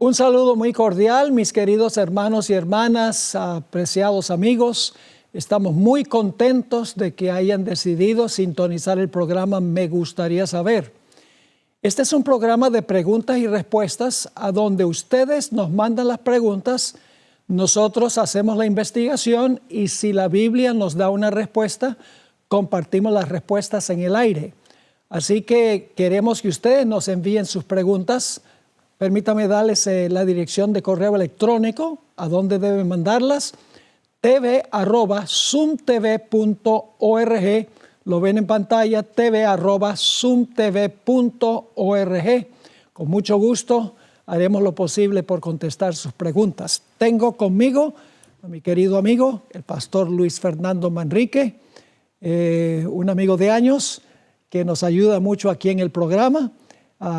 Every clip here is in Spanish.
Un saludo muy cordial, mis queridos hermanos y hermanas, apreciados amigos. Estamos muy contentos de que hayan decidido sintonizar el programa Me Gustaría Saber. Este es un programa de preguntas y respuestas a donde ustedes nos mandan las preguntas, nosotros hacemos la investigación y si la Biblia nos da una respuesta, compartimos las respuestas en el aire. Así que queremos que ustedes nos envíen sus preguntas. Permítame darles la dirección de correo electrónico a donde deben mandarlas. tv@zoomtv.org. Lo ven en pantalla, tv@zoomtv.org. Con mucho gusto haremos lo posible por contestar sus preguntas. Tengo conmigo a mi querido amigo, el pastor Luis Fernando Manrique, un amigo de años que nos ayuda mucho aquí en el programa.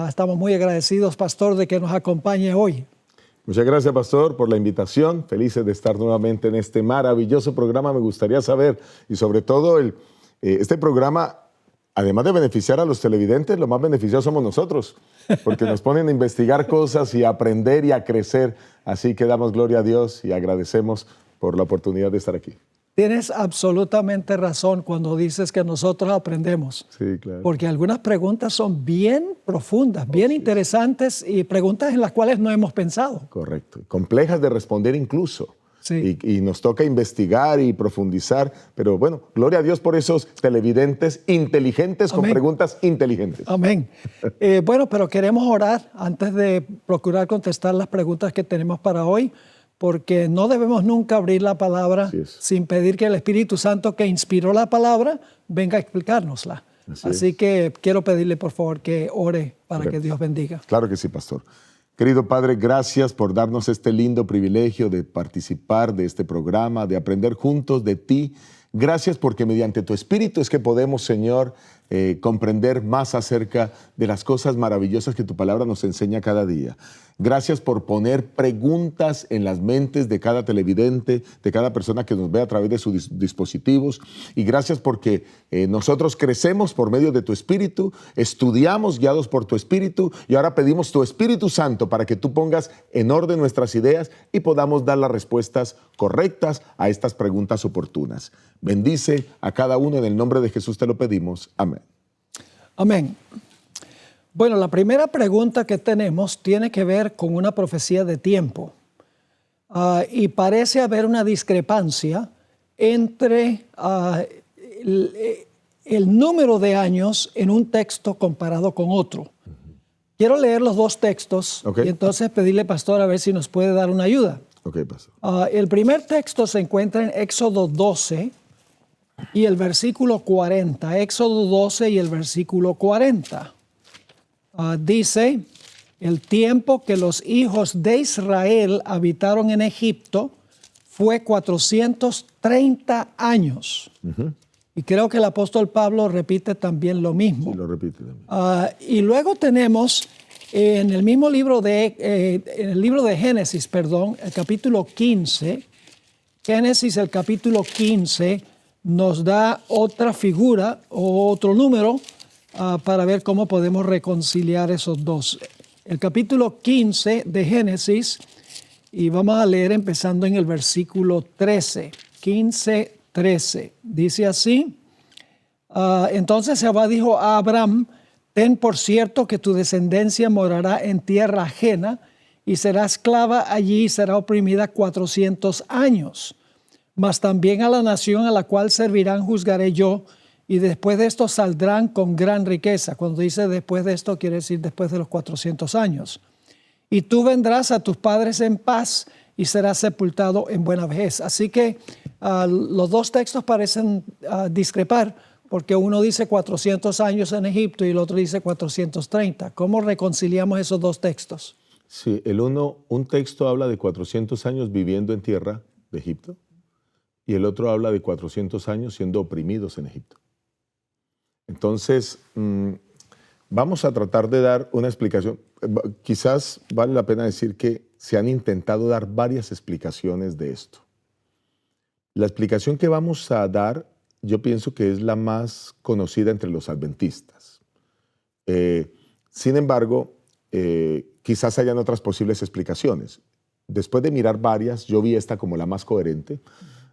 Estamos muy agradecidos, pastor, de que nos acompañe hoy. Muchas gracias, pastor, por la invitación. Felices de estar nuevamente en este maravilloso programa. Me gustaría saber, y sobre todo, este programa, además de beneficiar a los televidentes, lo más beneficiosos somos nosotros, porque nos ponen a investigar cosas y a aprender y a crecer. Así que damos gloria a Dios y agradecemos por la oportunidad de estar aquí. Tienes absolutamente razón cuando dices que nosotros aprendemos. Sí, claro. Porque algunas preguntas son bien profundas, bien interesantes y preguntas en las cuales no hemos pensado. Correcto. Complejas de responder incluso. Sí. Y nos toca investigar y profundizar. Pero bueno, gloria a Dios por esos televidentes inteligentes. Amén. Con preguntas inteligentes. Amén. Bueno, pero queremos orar antes de procurar contestar las preguntas que tenemos para hoy, porque no debemos nunca abrir la palabra sin pedir que el Espíritu Santo que inspiró la palabra venga a explicárnosla. Así que quiero pedirle, por favor, que ore para que Dios bendiga. Claro que sí, pastor. Querido Padre, gracias por darnos este lindo privilegio de participar de este programa, de aprender juntos de ti. Gracias porque mediante tu Espíritu es que podemos, Señor, comprender más acerca de las cosas maravillosas que tu palabra nos enseña cada día. Gracias por poner preguntas en las mentes de cada televidente, de cada persona que nos ve a través de sus dispositivos. Y gracias porque nosotros crecemos por medio de tu Espíritu, estudiamos guiados por tu Espíritu y ahora pedimos tu Espíritu Santo para que tú pongas en orden nuestras ideas y podamos dar las respuestas correctas a estas preguntas oportunas. Bendice a cada uno, en el nombre de Jesús te lo pedimos. Amén. Amén. Bueno, la primera pregunta que tenemos tiene que ver con una profecía de tiempo. Y parece haber una discrepancia entre el número de años en un texto comparado con otro. Quiero leer los dos textos y entonces pedirle, pastor, a ver si nos puede dar una ayuda. Pastor. El primer texto se encuentra en Éxodo 12 y el versículo 40. Éxodo 12 y el versículo 40. Dice, el tiempo que los hijos de Israel habitaron en Egipto fue 430 años. Y creo que el apóstol Pablo repite también lo mismo. Sí, lo repite también. Y luego tenemos en el mismo libro en el libro de Génesis, el capítulo 15. Génesis, el capítulo 15, nos da otra figura o otro número para ver cómo podemos reconciliar esos dos. El capítulo 15 de Génesis, y vamos a leer empezando en el versículo 13. 15, 13. Dice así, entonces Jehová dijo a Abraham, ten por cierto que tu descendencia morará en tierra ajena y será esclava allí y será oprimida 400 años. Mas también a la nación a la cual servirán juzgaré yo, y después de esto saldrán con gran riqueza. Cuando dice después de esto, quiere decir después de los 400 años. Y tú vendrás a tus padres en paz y serás sepultado en buena vejez. Así que los dos textos parecen discrepar, porque uno dice 400 años en Egipto y el otro dice 430. ¿Cómo reconciliamos esos dos textos? Sí, un texto habla de 400 años viviendo en tierra de Egipto y el otro habla de 400 años siendo oprimidos en Egipto. Entonces, vamos a tratar de dar una explicación. Quizás vale la pena decir que se han intentado dar varias explicaciones de esto. La explicación que vamos a dar, yo pienso que es la más conocida entre los adventistas. Sin embargo, quizás hayan otras posibles explicaciones. Después de mirar varias, yo vi esta como la más coherente.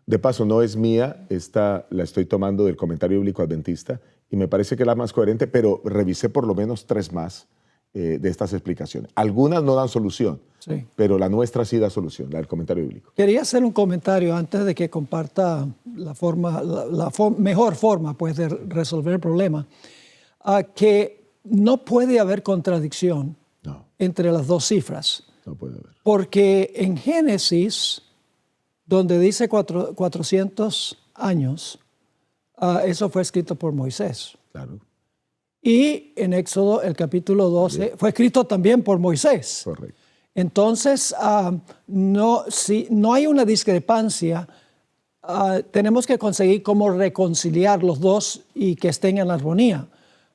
De paso, no es mía, esta la estoy tomando del Comentario Bíblico Adventista y me parece que es la más coherente, pero revisé por lo menos 3 más de estas explicaciones. Algunas no dan solución, Sí. pero la nuestra sí da solución, la del Comentario Bíblico. Quería hacer un comentario antes de que comparta la mejor forma pues, de resolver el problema, que no puede haber contradicción No, entre las dos cifras, no puede haber. porque en Génesis, donde dice 400 años, eso fue escrito por Moisés. Claro, Y en Éxodo, el capítulo 12, fue escrito también por Moisés. correcto. Entonces, si no hay una discrepancia, tenemos que conseguir cómo reconciliar los dos y que estén en armonía.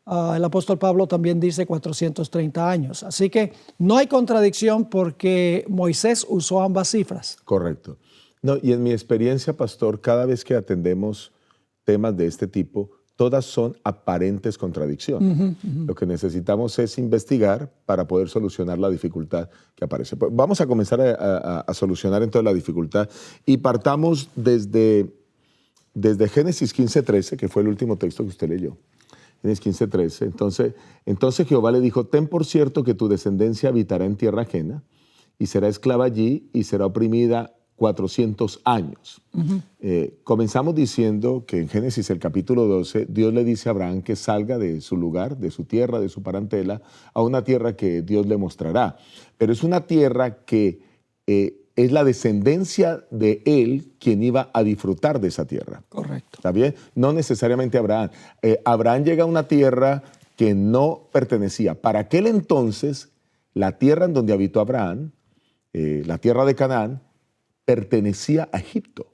El apóstol Pablo también dice 430 años. Así que no hay contradicción porque Moisés usó ambas cifras. Correcto. No, y en mi experiencia, pastor, cada vez que atendemos temas de este tipo, todas son aparentes contradicciones. Lo que necesitamos es investigar para poder solucionar la dificultad que aparece. Pues vamos a comenzar a solucionar entonces la dificultad y partamos desde Génesis 15:13, que fue el último texto que usted leyó. Génesis 15:13. Entonces Jehová le dijo, ten por cierto que tu descendencia habitará en tierra ajena y será esclava allí y será oprimida 400 años. Comenzamos diciendo que en Génesis el capítulo 12, Dios le dice a Abraham que salga de su lugar, de su tierra, de su parentela, a una tierra que Dios le mostrará. Pero es una tierra que es la descendencia de él quien iba a disfrutar de esa tierra. Correcto. ¿Está bien? No necesariamente Abraham. Abraham llega a una tierra que no pertenecía. Para aquel entonces, la tierra en donde habitó Abraham, la tierra de Canaán, pertenecía a Egipto.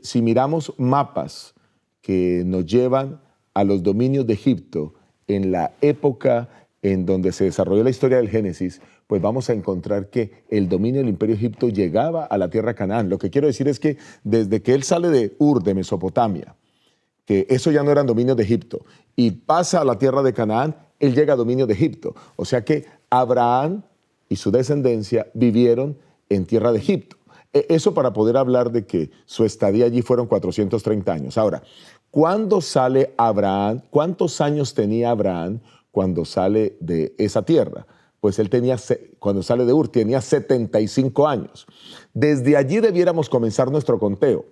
Si miramos mapas que nos llevan a los dominios de Egipto en la época en donde se desarrolló la historia del Génesis, pues vamos a encontrar que el dominio del imperio egipto llegaba a la tierra Canaán. Lo que quiero decir es que desde que él sale de Ur, de Mesopotamia, que eso ya no eran dominios de Egipto, y pasa a la tierra de Canaán, él llega a dominio de Egipto. O sea que Abraham y su descendencia vivieron en tierra de Egipto. Eso para poder hablar de que su estadía allí fueron 430 años. Ahora, ¿cuándo sale Abraham? ¿Cuántos años tenía Abraham cuando sale de esa tierra? Pues él cuando sale de Ur, tenía 75 años. Desde allí debiéramos comenzar nuestro conteo.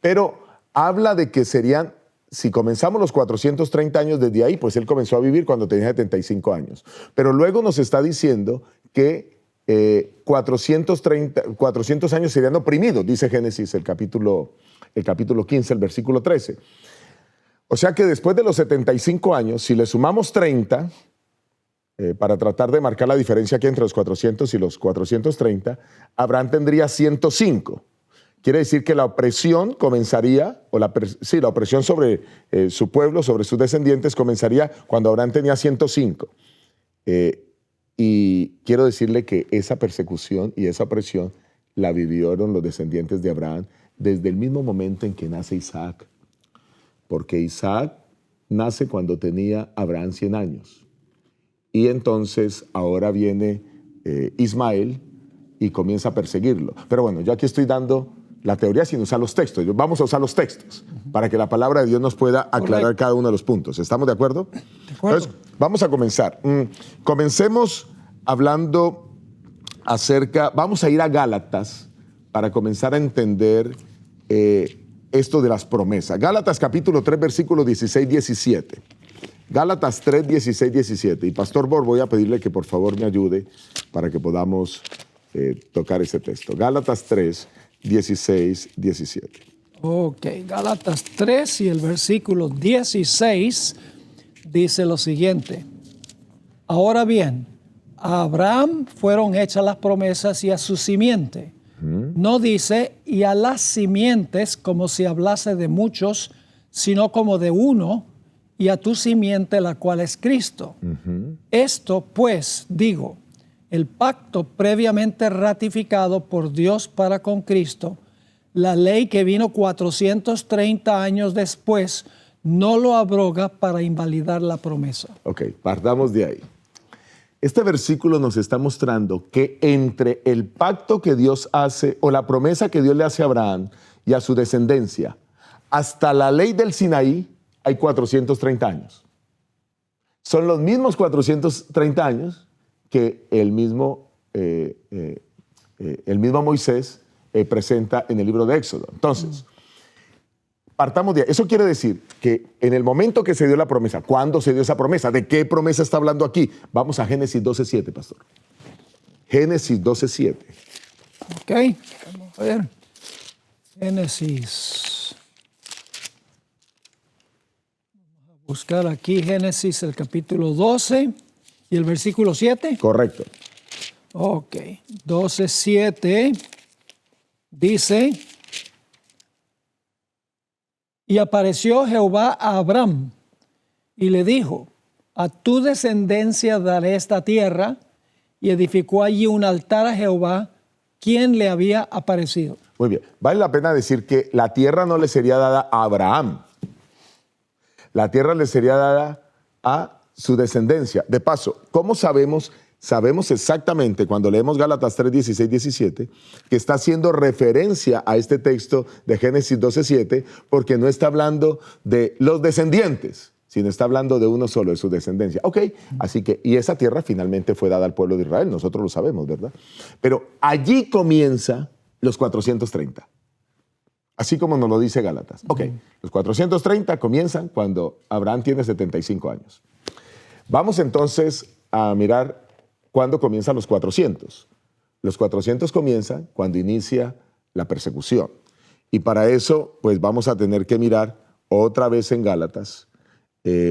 Pero habla de que serían, si comenzamos los 430 años desde ahí, pues él comenzó a vivir cuando tenía 75 años. Pero luego nos está diciendo que 400 años serían oprimidos, dice Génesis, el capítulo 15, el versículo 13. O sea que después de los 75 años, si le sumamos 30, para tratar de marcar la diferencia aquí entre los 400 y los 430, Abraham tendría 105. Quiere decir que la opresión comenzaría, la opresión sobre su pueblo, sobre sus descendientes, comenzaría cuando Abraham tenía 105. Y quiero decirle que esa persecución y esa opresión la vivieron los descendientes de Abraham desde el mismo momento en que nace Isaac. Porque Isaac nace cuando tenía Abraham 100 años. Y entonces ahora viene Ismael y comienza a perseguirlo. Pero bueno, yo aquí estoy dando la teoría sin usar los textos. Vamos a usar los textos para que la palabra de Dios nos pueda aclarar cada uno de los puntos. ¿Estamos de acuerdo? De acuerdo. Entonces, vamos a comenzar. Comencemos hablando vamos a ir a Gálatas para comenzar a entender esto de las promesas. Gálatas capítulo 3, versículos 16-17. Gálatas 3, 16-17. Y Pastor Bor, voy a pedirle que por favor me ayude para que podamos tocar ese texto. Gálatas 3, 16-17. Ok, Gálatas 3 y el versículo 16 dice lo siguiente. Ahora bien, a Abraham fueron hechas las promesas y a su simiente. No dice y a las simientes como si hablase de muchos, sino como de uno, y a tu simiente la cual es Cristo. Esto pues, digo, el pacto previamente ratificado por Dios para con Cristo, la ley que vino 430 años después, no lo abroga para invalidar la promesa. Ok, partamos de ahí. Este versículo nos está mostrando que entre el pacto que Dios hace o la promesa que Dios le hace a Abraham y a su descendencia, hasta la ley del Sinaí hay 430 años. Son los mismos 430 años que el mismo Moisés presenta en el libro de Éxodo. Entonces, partamos de ahí. Eso quiere decir que en el momento que se dio la promesa, ¿cuándo se dio esa promesa? ¿De qué promesa está hablando aquí? Vamos a Génesis 12:7, pastor. Génesis 12:7. Ok, vamos a ver. Génesis. Vamos a buscar aquí Génesis, el capítulo 12 y el versículo 7. Correcto. Ok, 12:7 dice: y apareció Jehová a Abraham y le dijo: a tu descendencia daré esta tierra, y edificó allí un altar a Jehová, quien le había aparecido. Muy bien. Vale la pena decir que la tierra no le sería dada a Abraham. La tierra le sería dada a su descendencia. De paso, ¿cómo sabemos? Sabemos exactamente cuando leemos Gálatas 3, 16, 17, que está haciendo referencia a este texto de Génesis 12:7, porque no está hablando de los descendientes, sino está hablando de uno solo, de su descendencia. Ok, así que, y esa tierra finalmente fue dada al pueblo de Israel, nosotros lo sabemos, ¿verdad? Pero allí comienza los 430, así como nos lo dice Gálatas. Ok, los 430 comienzan cuando Abraham tiene 75 años. Vamos entonces a mirar cuándo comienzan los 400. Los 400 comienzan cuando inicia la persecución. Y para eso, pues vamos a tener que mirar otra vez en Gálatas.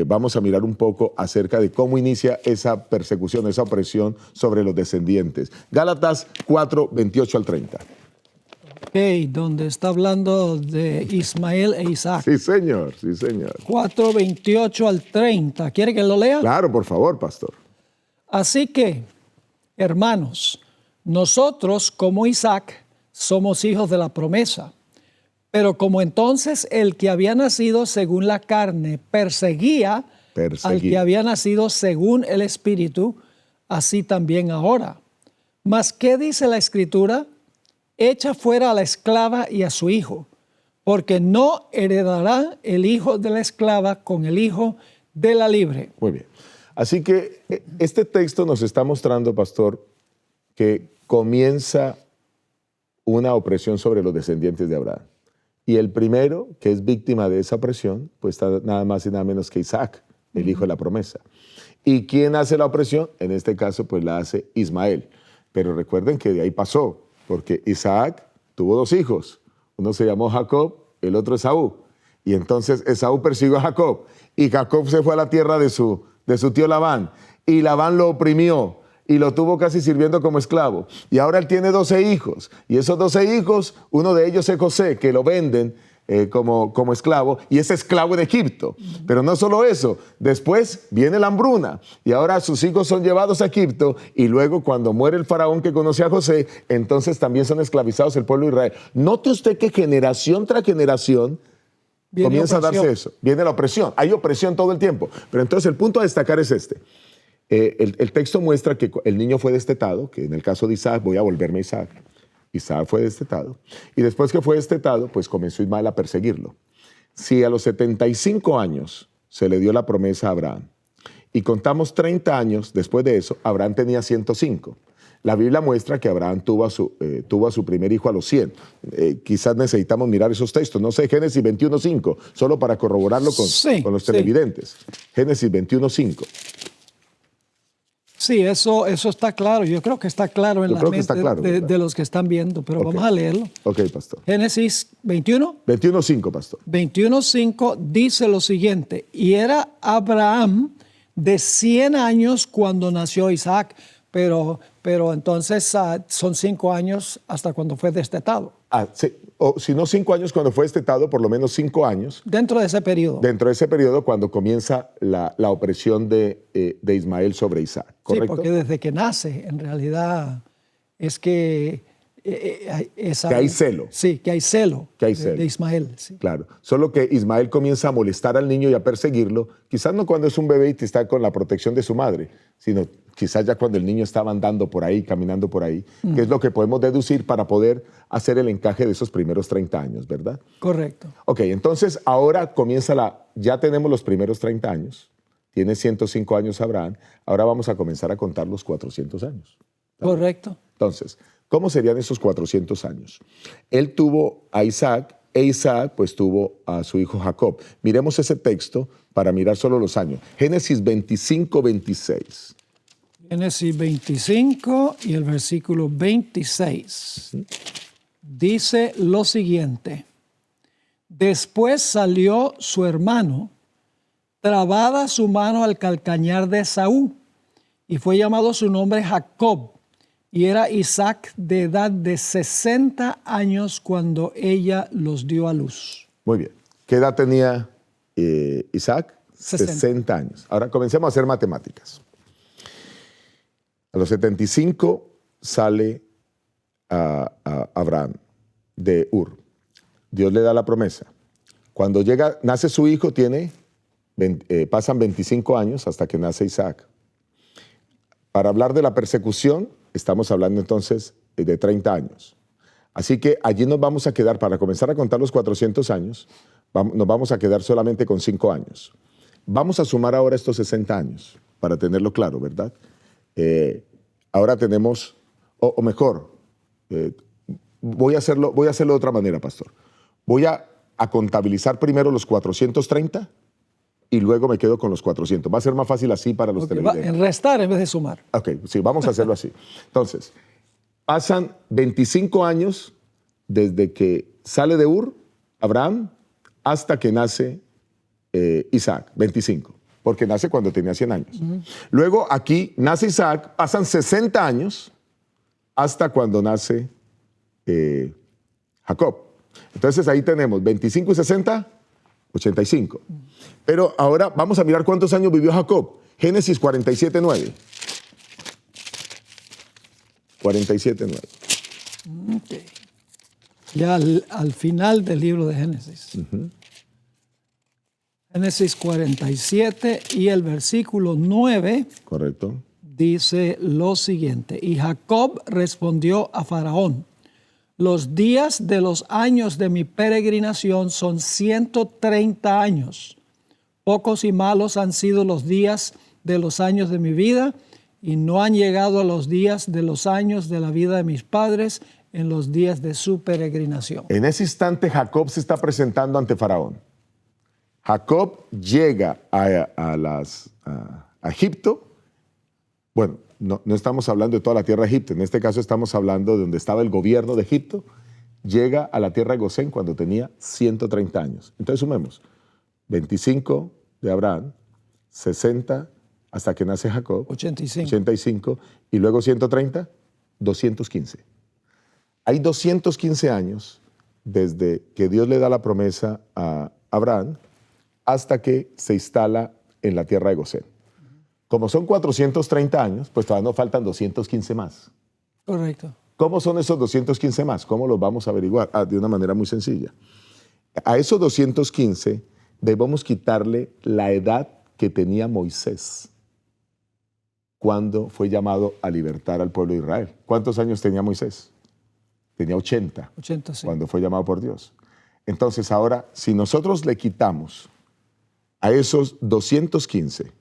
Vamos a mirar un poco acerca de cómo inicia esa persecución, esa opresión sobre los descendientes. Gálatas 4, 28 al 30. Ok, donde está hablando de Ismael e Isaac. Sí, señor, sí, señor. 4, 28 al 30. ¿Quiere que lo lea? Claro, por favor, pastor. Así que, hermanos, nosotros como Isaac somos hijos de la promesa. Pero como entonces el que había nacido según la carne perseguía al que había nacido según el Espíritu, así también ahora. Mas, ¿qué dice la Escritura? Echa fuera a la esclava y a su hijo, porque no heredará el hijo de la esclava con el hijo de la libre. Muy bien. Así que este texto nos está mostrando, pastor, que comienza una opresión sobre los descendientes de Abraham. Y el primero que es víctima de esa opresión, pues está nada más y nada menos que Isaac, el hijo de la promesa. ¿Y quién hace la opresión? En este caso, pues la hace Ismael. Pero recuerden que de ahí pasó, porque Isaac tuvo dos hijos. Uno se llamó Jacob, el otro Esaú. Y entonces Esaú persiguió a Jacob. Y Jacob se fue a la tierra de su tío Labán. Y Labán lo oprimió y lo tuvo casi sirviendo como esclavo. Y ahora él tiene 12 hijos. Y esos 12 hijos, uno de ellos es José, que lo venden como esclavo, y es esclavo de Egipto. Pero no solo eso, después viene la hambruna, y ahora sus hijos son llevados a Egipto, y luego cuando muere el faraón que conocía a José, entonces también son esclavizados el pueblo de Israel. Note usted que generación tras generación comienza a darse eso. Viene la opresión. Hay opresión todo el tiempo. Pero entonces el punto a destacar es este. El texto muestra que el niño fue destetado, que en el caso de Isaac, voy a volverme a Isaac. Isaac fue destetado. Y después que fue destetado, pues comenzó Ismael a perseguirlo. Si a los 75 años se le dio la promesa a Abraham, y contamos 30 años después de eso, Abraham tenía 105. La Biblia muestra que Abraham tuvo a su primer hijo a los 100. Quizás necesitamos mirar esos textos. No sé, Génesis 21:5, solo para corroborarlo con los televidentes. Génesis 21:5. Sí, eso está claro. Yo creo que está claro en la mente de los que están viendo, pero vamos a leerlo. Ok, pastor. Génesis 21. 21:5, pastor. 21:5 dice lo siguiente: y era Abraham de 100 años cuando nació Isaac, pero entonces son 5 años hasta cuando fue destetado. Sí. O si no 5 años cuando fue destetado, por lo menos 5 años. Dentro de ese periodo. Dentro de ese periodo cuando comienza la opresión de Ismael sobre Isaac, ¿correcto? Sí, porque desde que nace, en realidad, es que que hay celo. Sí, que hay celo, de Ismael. Sí. Claro, solo que Ismael comienza a molestar al niño y a perseguirlo, quizás no cuando es un bebé y está con la protección de su madre, sino quizás ya cuando el niño estaba andando por ahí, caminando por ahí, que es lo que podemos deducir para poder hacer el encaje de esos primeros 30 años, ¿verdad? Correcto. Ok, entonces ahora ya tenemos los primeros 30 años, tiene 105 años Abraham, ahora vamos a comenzar a contar los 400 años. Correcto. Entonces, ¿cómo serían esos 400 años? Él tuvo a Isaac, e Isaac pues tuvo a su hijo Jacob. Miremos ese texto para mirar solo los años. Génesis 25, 26. Génesis 25 y el versículo 26. Dice lo siguiente. Después salió su hermano, trabada su mano al calcañar de Esaú, y fue llamado su nombre Jacob, y era Isaac de edad de 60 años cuando ella los dio a luz. Muy bien. ¿Qué edad tenía Isaac? 60. 60 años. Ahora comencemos a hacer matemáticas. A los 75 sale a Abraham de Ur. Dios le da la promesa. Cuando nace su hijo, pasan 25 años hasta que nace Isaac. Para hablar de la persecución, estamos hablando entonces de 30 años. Así que allí nos vamos a quedar, para comenzar a contar los 400 años, nos vamos a quedar solamente con 5 años. Vamos a sumar ahora estos 60 años, para tenerlo claro, ¿verdad? Ahora tenemos, o mejor, voy a hacerlo de otra manera, pastor. Voy a contabilizar primero los 430 y luego me quedo con los 400. Va a ser más fácil así para los televidentes. En restar en vez de sumar. Ok, sí, vamos a hacerlo así. Entonces, pasan 25 años desde que sale de Ur, Abraham, hasta que nace Isaac, 25, porque nace cuando tenía 100 años. Luego aquí nace Isaac, pasan 60 años hasta cuando nace Jacob. Entonces ahí tenemos 25 y 60, 85. Pero ahora vamos a mirar cuántos años vivió Jacob. Génesis 47, 9. 47, 9. Okay. Ya al final del libro de Génesis. Génesis 47 y el versículo 9. Correcto. Dice lo siguiente. Y Jacob respondió a Faraón: los días de los años de mi peregrinación son 130 años. Pocos y malos han sido los días de los años de mi vida, y no han llegado a los días de los años de la vida de mis padres en los días de su peregrinación. En ese instante Jacob se está presentando ante Faraón. Jacob llega a Egipto. Bueno, no estamos hablando de toda la tierra de Egipto. En este caso estamos hablando de donde estaba el gobierno de Egipto. Llega a la tierra de Gosén cuando tenía 130 años. Entonces sumemos 25 de Abraham, 60 hasta que nace Jacob, 85, y luego 130, 215. Hay 215 años desde que Dios le da la promesa a Abraham hasta que se instala en la tierra de Gosén. Como son 430 años, pues todavía nos faltan 215 más. Correcto. ¿Cómo son esos 215 más? ¿Cómo los vamos a averiguar? De una manera muy sencilla. A esos 215 debemos quitarle la edad que tenía Moisés cuando fue llamado a libertar al pueblo de Israel. ¿Cuántos años tenía Moisés? Tenía 80, 80 sí. Cuando fue llamado por Dios. Entonces ahora, si nosotros le quitamos a esos 215,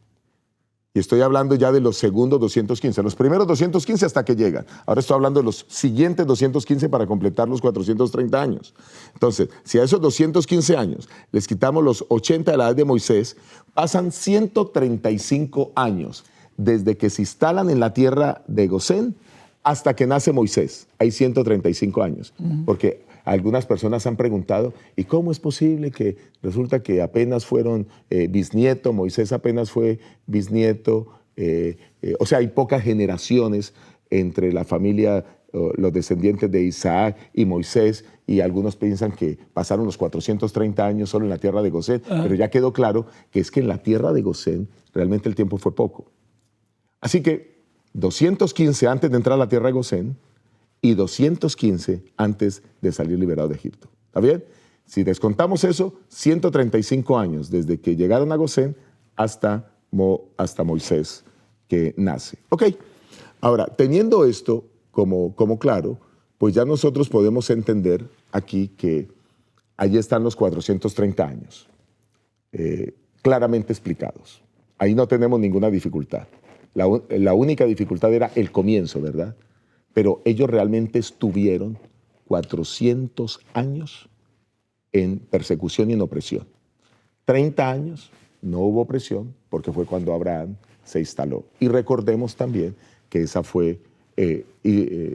y estoy hablando ya de los segundos 215, los primeros 215 hasta que llegan. Ahora estoy hablando de los siguientes 215 para completar los 430 años. Entonces, si a esos 215 años les quitamos los 80 de la edad de Moisés, pasan 135 años desde que se instalan en la tierra de Gosén hasta que nace Moisés. Hay 135 años. Porque algunas personas han preguntado, ¿y cómo es posible que resulta que apenas fueron bisnieto, Moisés apenas fue bisnieto? O sea, hay pocas generaciones entre la familia, los descendientes de Isaac y Moisés, y algunos piensan que pasaron los 430 años solo en la tierra de Gosén, pero ya quedó claro que es que en la tierra de Gosén realmente el tiempo fue poco. Así que 215 antes de entrar a la tierra de Gosén, y 215 antes de salir liberado de Egipto. ¿Está bien? Si descontamos eso, 135 años desde que llegaron a Gosén hasta Moisés, que nace. Ok, ahora, teniendo esto como claro, pues ya nosotros podemos entender aquí que allí están los 430 años, claramente explicados. Ahí no tenemos ninguna dificultad. La única dificultad era el comienzo, ¿verdad? Pero ellos realmente estuvieron 400 años en persecución y en opresión. 30 años no hubo opresión porque fue cuando Abraham se instaló. Y recordemos también que esa fue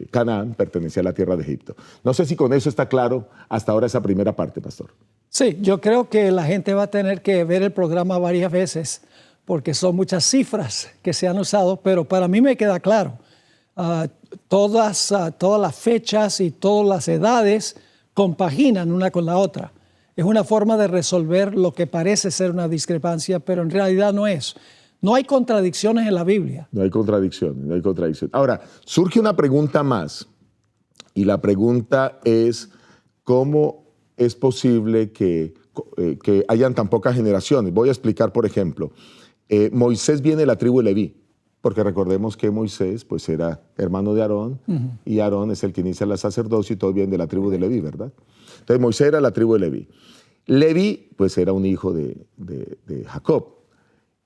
Canaán, pertenecía a la tierra de Egipto. No sé si con eso está claro hasta ahora esa primera parte, pastor. Sí, yo creo que la gente va a tener que ver el programa varias veces porque son muchas cifras que se han usado, pero para mí me queda claro. Todas las fechas y todas las edades compaginan una con la otra. Es una forma de resolver lo que parece ser una discrepancia, pero en realidad no es. No hay contradicciones en la Biblia. No hay contradicción, no hay contradicción. Ahora, surge una pregunta más, y la pregunta es, ¿cómo es posible que hayan tan pocas generaciones? Voy a explicar, por ejemplo, Moisés viene de la tribu de Leví, porque recordemos que Moisés pues era hermano de Aarón, y Aarón es el que inicia la sacerdocio y todo viene de la tribu de Leví, ¿verdad? Entonces Moisés era la tribu de Leví. Leví pues era un hijo de Jacob,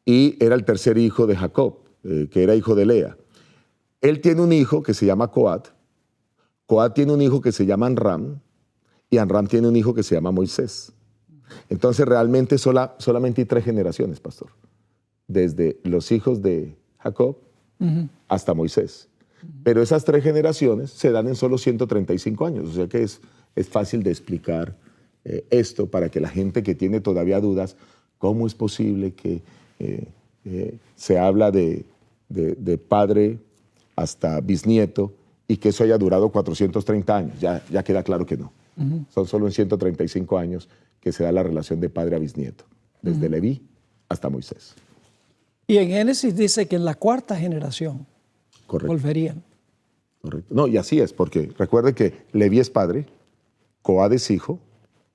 y era el tercer hijo de Jacob, que era hijo de Lea. Él tiene un hijo que se llama Coat, Coat tiene un hijo que se llama Amram, y Amram tiene un hijo que se llama Moisés. Entonces realmente solamente hay 3 generaciones, pastor, desde los hijos de Jacob hasta Moisés. Pero esas 3 generaciones se dan en solo 135 años, o sea que es fácil de explicar esto para que la gente que tiene todavía dudas, ¿cómo es posible que se habla de padre hasta bisnieto y que eso haya durado 430 años? Ya queda claro que no. Son solo en 135 años que se da la relación de padre a bisnieto, desde Leví hasta Moisés. Y en Génesis dice que en la 4ª generación volverían. Correcto. No, y así es, porque recuerde que Leví es padre, Coad es hijo,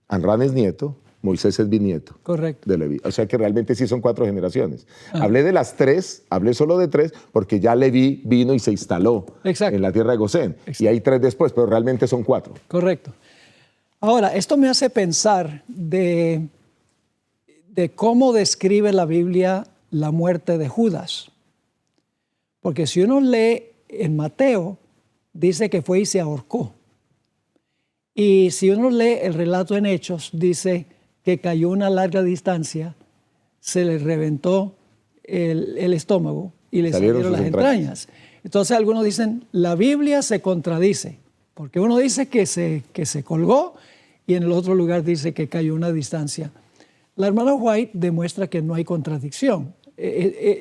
Amram es nieto, Moisés es bisnieto. Correcto. De Leví. O sea que realmente sí son 4 generaciones. Hablé de las 3, hablé solo de 3, porque ya Leví vino y se instaló en la tierra de Gosén. Exacto. Y hay 3 después, pero realmente son 4. Correcto. Ahora, esto me hace pensar de cómo describe la Biblia la muerte de Judas. Porque si uno lee en Mateo, dice que fue y se ahorcó. Y si uno lee el relato en Hechos, dice que cayó una larga distancia, se le reventó el estómago y le salieron las entrañas. Entonces algunos dicen, la Biblia se contradice, porque uno dice que se colgó y en el otro lugar dice que cayó una distancia. La hermana White demuestra que no hay contradicción.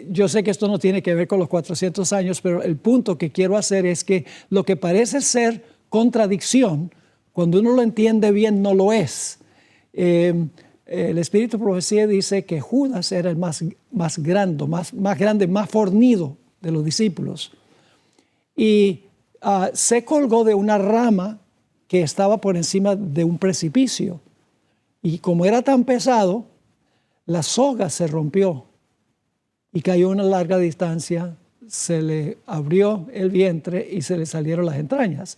Yo sé que esto no tiene que ver con los 400 años, pero el punto que quiero hacer es que lo que parece ser contradicción, cuando uno lo entiende bien, no lo es. El Espíritu de Profecía dice que Judas era el más grande, más fornido de los discípulos. Y se colgó de una rama que estaba por encima de un precipicio. Y como era tan pesado, la soga se rompió y cayó a una larga distancia, se le abrió el vientre y se le salieron las entrañas.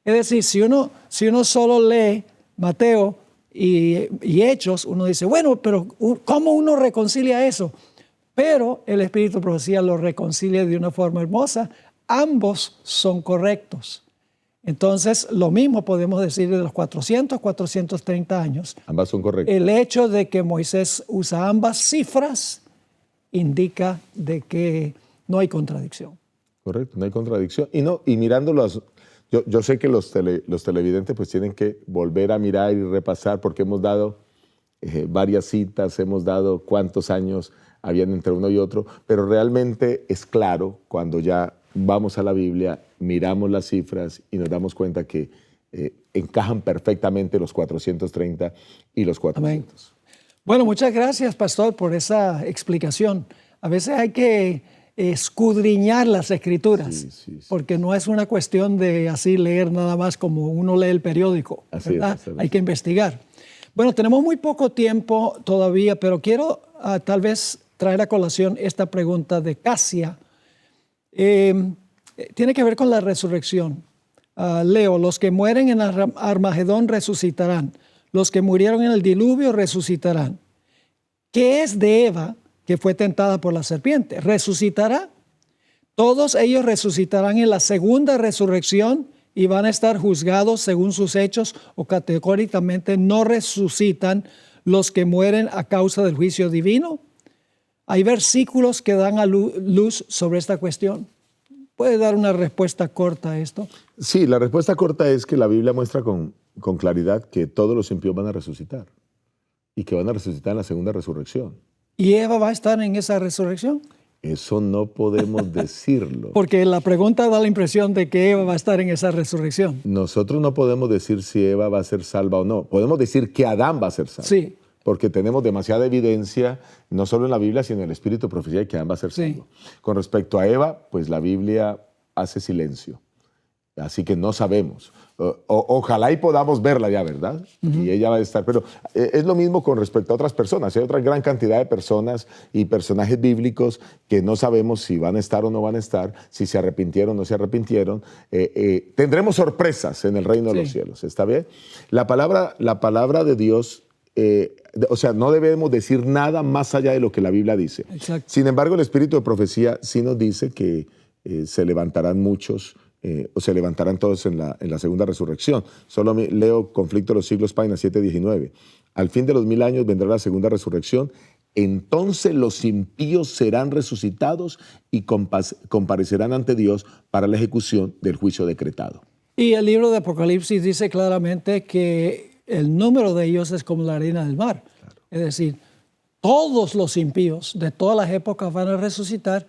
Es decir, si uno solo lee Mateo y Hechos, uno dice, bueno, pero ¿cómo uno reconcilia eso? Pero el Espíritu de Profecía lo reconcilia de una forma hermosa. Ambos son correctos. Entonces, lo mismo podemos decir de los 430 años. Ambas son correctas. El hecho de que Moisés usa ambas cifras indica de que no hay contradicción. Correcto, no hay contradicción. Y mirándolos, yo sé que los televidentes pues tienen que volver a mirar y repasar porque hemos dado varias citas, hemos dado cuántos años habían entre uno y otro, pero realmente es claro cuando ya vamos a la Biblia, miramos las cifras y nos damos cuenta que encajan perfectamente los 430 y los 400. Amén. Bueno, muchas gracias, pastor, por esa explicación. A veces hay que escudriñar las Escrituras, sí. Porque no es una cuestión de así leer nada más como uno lee el periódico, ¿verdad? Hay que investigar. Bueno, tenemos muy poco tiempo todavía, pero quiero tal vez traer a colación esta pregunta de Casia, Tiene que ver con la resurrección. Leo, los que mueren en Armagedón resucitarán. Los que murieron en el diluvio resucitarán. ¿Qué es de Eva, que fue tentada por la serpiente? ¿Resucitará? Todos ellos resucitarán en la segunda resurrección y van a estar juzgados según sus hechos, o categóricamente no resucitan los que mueren a causa del juicio divino. Hay versículos que dan a luz sobre esta cuestión. ¿Puede dar una respuesta corta a esto? Sí, la respuesta corta es que la Biblia muestra con claridad que todos los impíos van a resucitar y que van a resucitar en la segunda resurrección. ¿Y Eva va a estar en esa resurrección? Eso no podemos decirlo. Porque la pregunta da la impresión de que Eva va a estar en esa resurrección. Nosotros no podemos decir si Eva va a ser salva o no. Podemos decir que Adán va a ser salvo. Sí. Porque tenemos demasiada evidencia, no solo en la Biblia, sino en el Espíritu de profecía, de que Adán va a ser salvo. Sí. Con respecto a Eva, pues la Biblia hace silencio. Así que no sabemos. Ojalá y podamos verla ya, ¿verdad? Y ella va a estar. Pero es lo mismo con respecto a otras personas. Hay otra gran cantidad de personas y personajes bíblicos que no sabemos si van a estar o no van a estar, si se arrepintieron o no se arrepintieron. Tendremos sorpresas en el reino de los cielos. ¿Está bien? La palabra de Dios, o sea, no debemos decir nada más allá de lo que la Biblia dice. Exacto. Sin embargo, el Espíritu de profecía sí nos dice que se levantarán muchos, o se levantarán todos en la segunda resurrección. Solo leo Conflicto de los Siglos, página 719. Al fin de los 1000 años vendrá la segunda resurrección. Entonces los impíos serán resucitados y comparecerán ante Dios para la ejecución del juicio decretado. Y el libro de Apocalipsis dice claramente que el número de ellos es como la arena del mar. Claro. Es decir, todos los impíos de todas las épocas van a resucitar.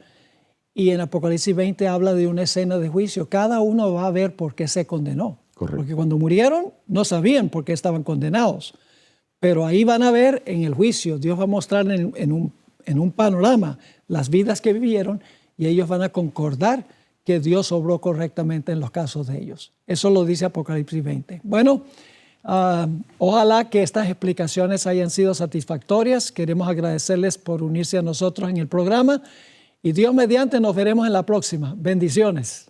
Y en Apocalipsis 20 habla de una escena de juicio. Cada uno va a ver por qué se condenó. Correcto. Porque cuando murieron no sabían por qué estaban condenados. Pero ahí van a ver en el juicio. Dios va a mostrar en un panorama las vidas que vivieron y ellos van a concordar que Dios obró correctamente en los casos de ellos. Eso lo dice Apocalipsis 20. Bueno, ojalá que estas explicaciones hayan sido satisfactorias. Queremos agradecerles por unirse a nosotros en el programa. Y Dios mediante nos veremos en la próxima. Bendiciones.